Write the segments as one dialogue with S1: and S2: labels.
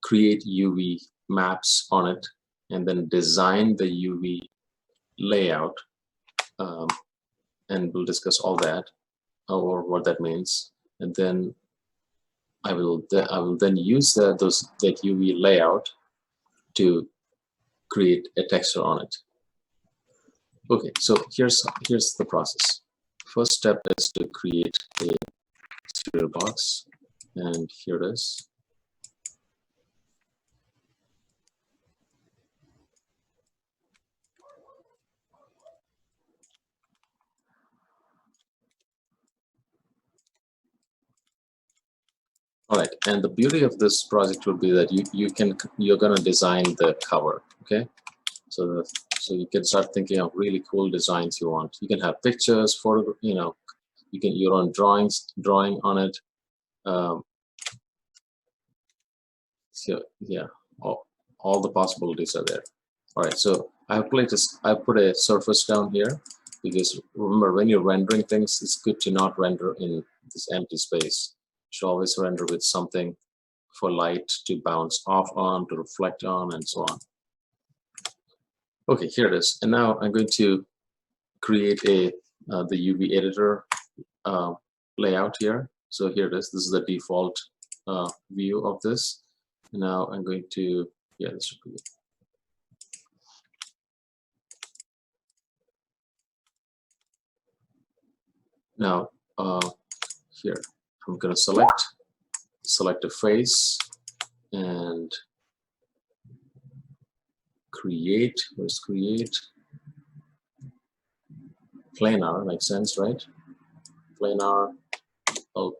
S1: create UV maps on it, and then design the UV layout, and we'll discuss all that or what that means. And then I will then use that UV layout to create a texture on it. Okay, so here's the process. First step is to create a exterior box, and here it is. All right, and the beauty of this project will be that you're going to design the cover. Okay, so you can start thinking of really cool designs you want. You can have pictures, photo, you can your own drawing on it. So yeah, all the possibilities are there. All right, so I put a surface down here, because remember, when you're rendering things, it's good to not render in this empty space. You should always render with something for light to bounce off on, to reflect on, and so on. Okay, here it is. And now I'm going to create the UV editor layout here. So here it is. This is the default view of this. And now I'm going to, yeah, this should be it. Now here I'm going to select a face and create. Let's create planar. Makes sense, right? Planar. I'll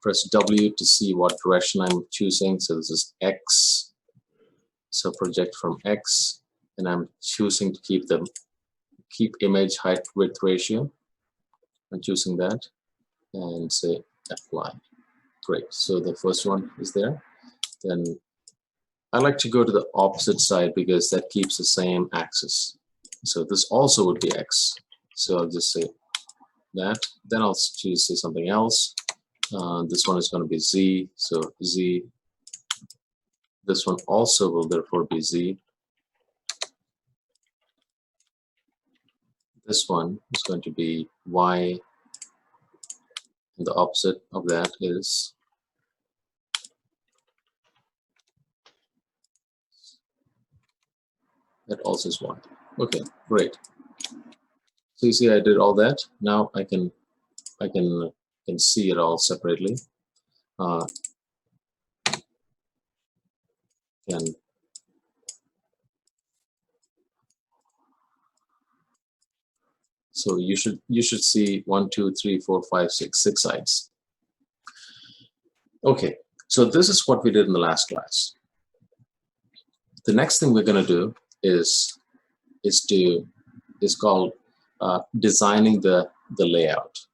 S1: press W to see what direction I'm choosing. So this is X. So project from X, and I'm choosing to keep image height width ratio. I'm choosing that and say apply. Great. So the first one is there. Then I like to go to the opposite side because that keeps the same axis. So this also would be X. So I'll just say that. Then I'll choose say something else. This one is going to be Z. So Z. This one also will therefore be Z. This one is going to be Y. And the opposite of that is that also is Y. Okay, great. So you see I did all that. Now I can see it all separately. So you should see 1, 2, 3, 4, 5, 6 sides. Okay, so this is what we did in the last class. The next thing we're going to do is called designing the layout.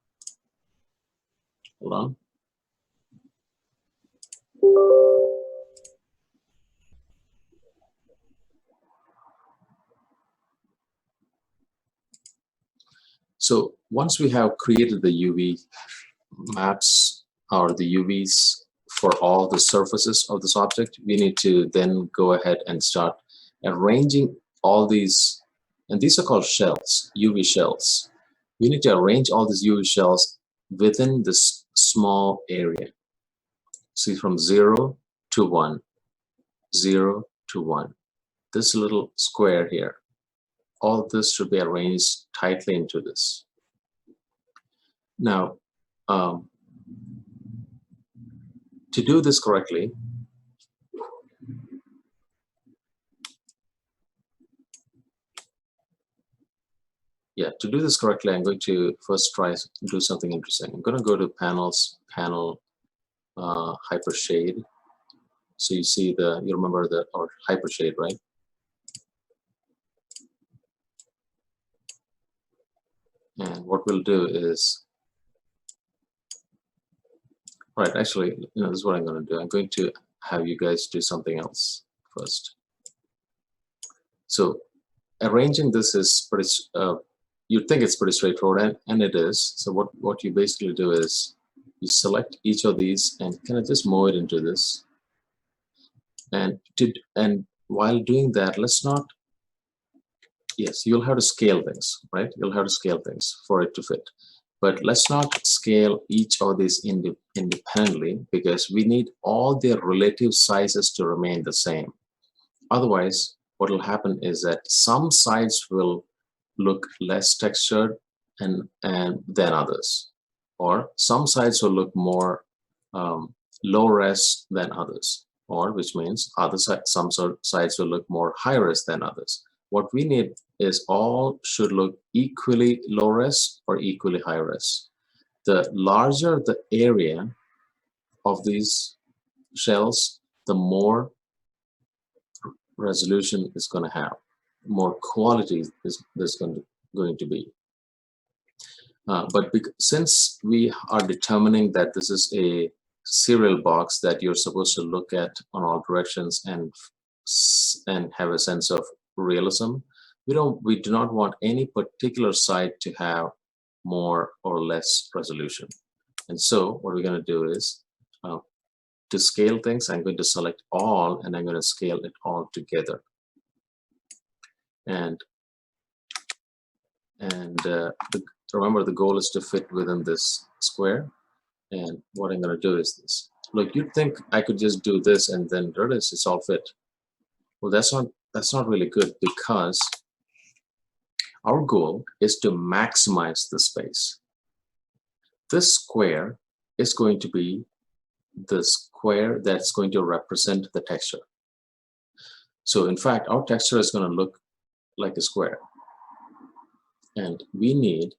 S1: Hold on. So once we have created the UV maps or the UVs for all the surfaces of this object, we need to then go ahead and start arranging all these, and these are called shells, UV shells. We need to arrange all these UV shells within this small area. See, from 0 to 1, 0 to 1. This little square here. All this should be arranged tightly into this. Now, to do this correctly, I'm going to first try to do something interesting. I'm going to go to panels, panel, hyper shade. So you see you remember or hyper shade, right? And what we'll do is, all right, actually, this is what I'm going to do. I'm going to have you guys do something else first. So arranging this is pretty, you'd think it's pretty straightforward, and it is. So what you basically do is you select each of these and kind of just move it into this. And while doing that, let's not, yes, you'll have to scale things, right? You'll have to scale things for it to fit. But let's not scale each of these independently, because we need all their relative sizes to remain the same. Otherwise, what will happen is that some sides will look less textured and than others, or some sides will look more low res than others, or which means some sides will look more high res than others. What we need is all should look equally low res or equally high res. The larger the area of these shells, the more resolution is going to have, more quality is going to be. But since we are determining that this is a serial box that you're supposed to look at on all directions and have a sense of realism, we do not want any particular side to have more or less resolution. And so what we're going to do is to scale things, I'm going to select all and I'm going to scale it all together. And remember, the goal is to fit within this square. And what I'm going to do is this. Look, you'd think I could just do this and then there it is, it's all fit. Well, that's not really good, because our goal is to maximize the space. This square is going to be the square that's going to represent the texture. So in fact, our texture is going to look like a square. And we need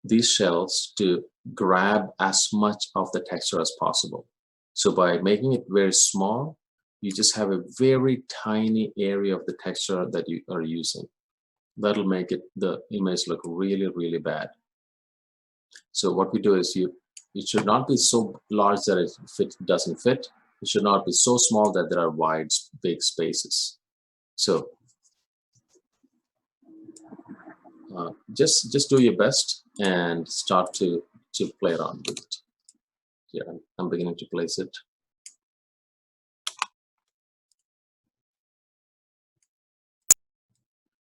S1: these shells to grab as much of the texture as possible. So by making it very small, you just have a very tiny area of the texture that you are using. That'll make the image look really, really bad. So what we do is it should not be so large that it doesn't fit. It should not be so small that there are wide, big spaces. So just do your best and start to play around with it. Here, I'm beginning to place it.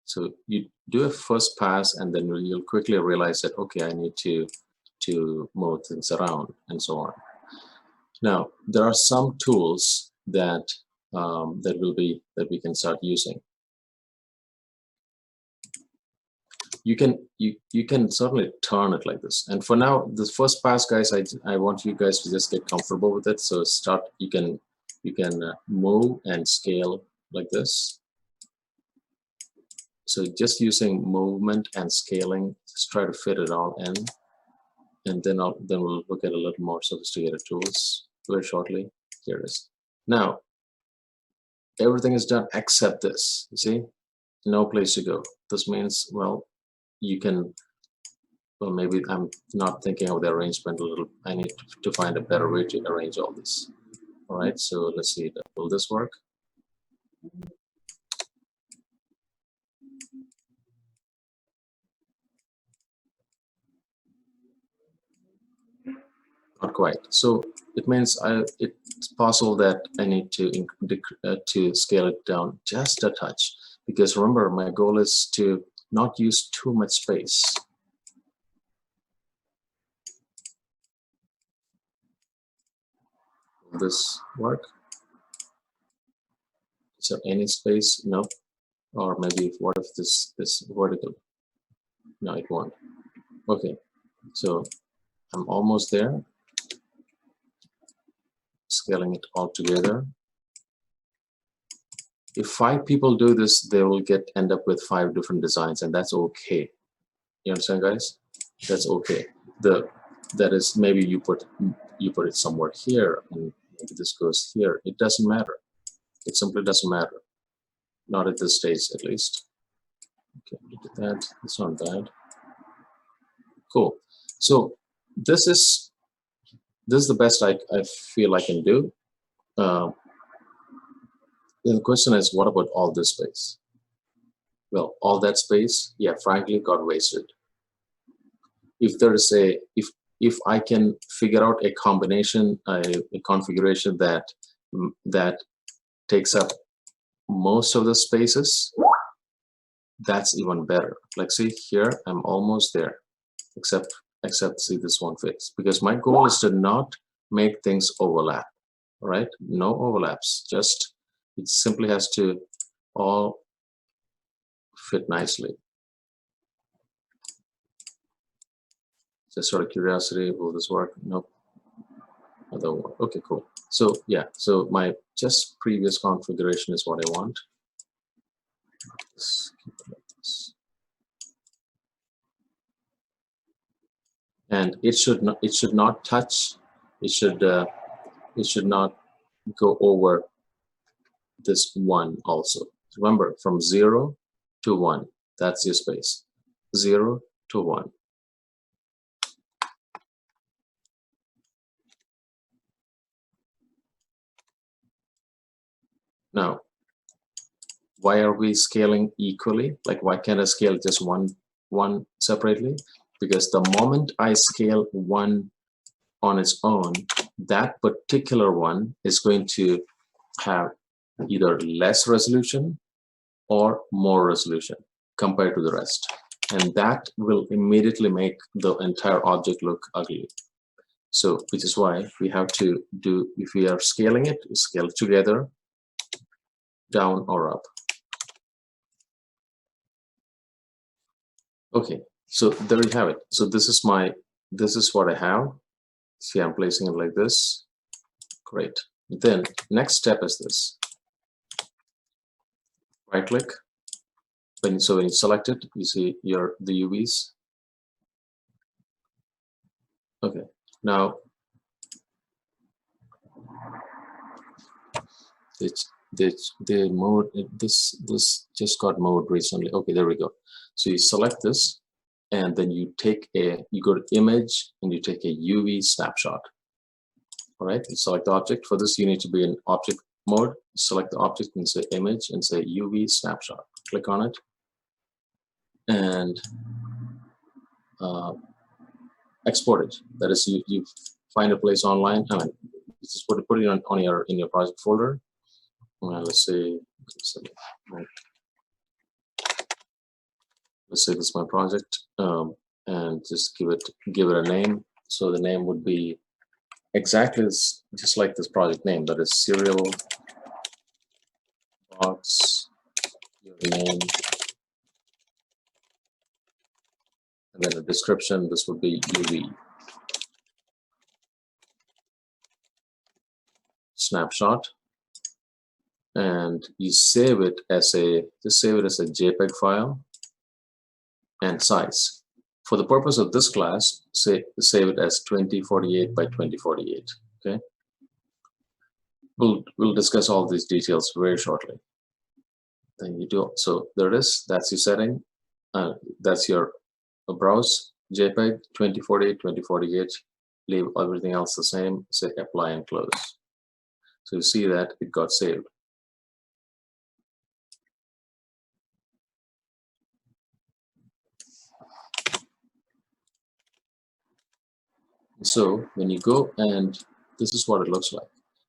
S1: So you do a first pass, and then you'll quickly realize that, okay, I need to move things around and so on. Now, there are some tools that that we can start using. You can certainly turn it like this. And for now, this first pass, guys, I want you guys to just get comfortable with it. So you can move and scale like this. So just using movement and scaling, just try to fit it all in, and then we'll look at a little more sophisticated tools very shortly. Here it is. Now everything is done except this. You see, no place to go. This means, well, maybe I'm not thinking of the arrangement a little. I need to find a better way to arrange all this. All right, so let's see. Will this work? Not quite. So it means it's possible that I need to scale it down just a touch, because remember, my goal is to not use too much space. Will this work? Is there any space? No. Or maybe what if this vertical? No, it won't. Okay, so I'm almost there. Scaling it all together. If 5 people do this, they will end up with 5 different designs, and that's okay. You understand, guys? That's okay. That is, maybe you put it somewhere here, and maybe this goes here. It doesn't matter. It simply doesn't matter. Not at this stage, at least. Okay, look at that. It's not bad. Cool. So this is the best I feel I can do. Then the question is, what about all this space? Well, all that space, yeah, frankly, got wasted. If there is if I can figure out a combination, a configuration that takes up most of the spaces, that's even better. Like see here, I'm almost there, except see this one fits, because my goal is to not make things overlap. All right, no overlaps, just it simply has to all fit nicely. Just sort of curiosity, will this work? Nope. Other one. Okay, cool. So yeah, so my just previous configuration is what I want. Let's keep it like this. And it should not touch. It should not go over this 1 also. Remember, from 0 to 1, that's your space. 0 to 1. Now, why are we scaling equally? Like, why can't I scale just one separately? Because the moment I scale one on its own, that particular one is going to have either less resolution or more resolution compared to the rest. And that will immediately make the entire object look ugly. So, which is why we have to do, if we are scaling it, scale together, down or up. Okay, so there you have it. So this is what I have. See, I'm placing it like this. Great. Then next step is this. Right click. When you select it, you see the UVs. Okay. Now the mode, this just got mode recently. Okay, there we go. So you select this, and then you go to image and you take a UV snapshot. All right, you select the object. For this, you need to be in object mode. Select the object and say image and say UV snapshot. Click on it and export it. That is, you find a place online. I mean, just put it in your project folder. Let's say this is my project, and just give it a name. So the name would be exactly just like this project name, that is serial box, your name, and then a description. This would be UV snapshot, and you save it as a JPEG file and size. For the purpose of this class, save it as 2048 by 2048. Okay. We'll discuss all these details very shortly. Then you do, so there it is. That's your setting. That's your browse JPEG 2048 2048. Leave everything else the same. Say apply and close. So you see that it got saved. So when you go, and this is what it looks like.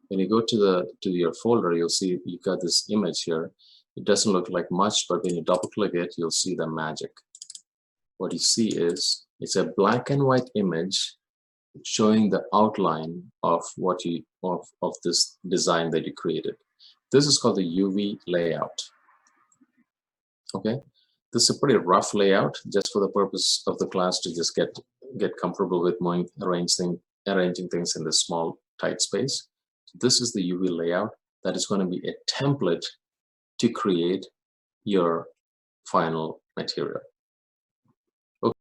S1: When you go to your folder, you'll see you got this image here. It doesn't look like much, but when you double click it, you'll see the magic. What you see is it's a black and white image showing the outline of of this design that you created. This is called the UV layout. Okay, this is a pretty rough layout, just for the purpose of the class to just get comfortable with arranging things in this small tight space. This is the UV layout that is going to be a template to create your final material.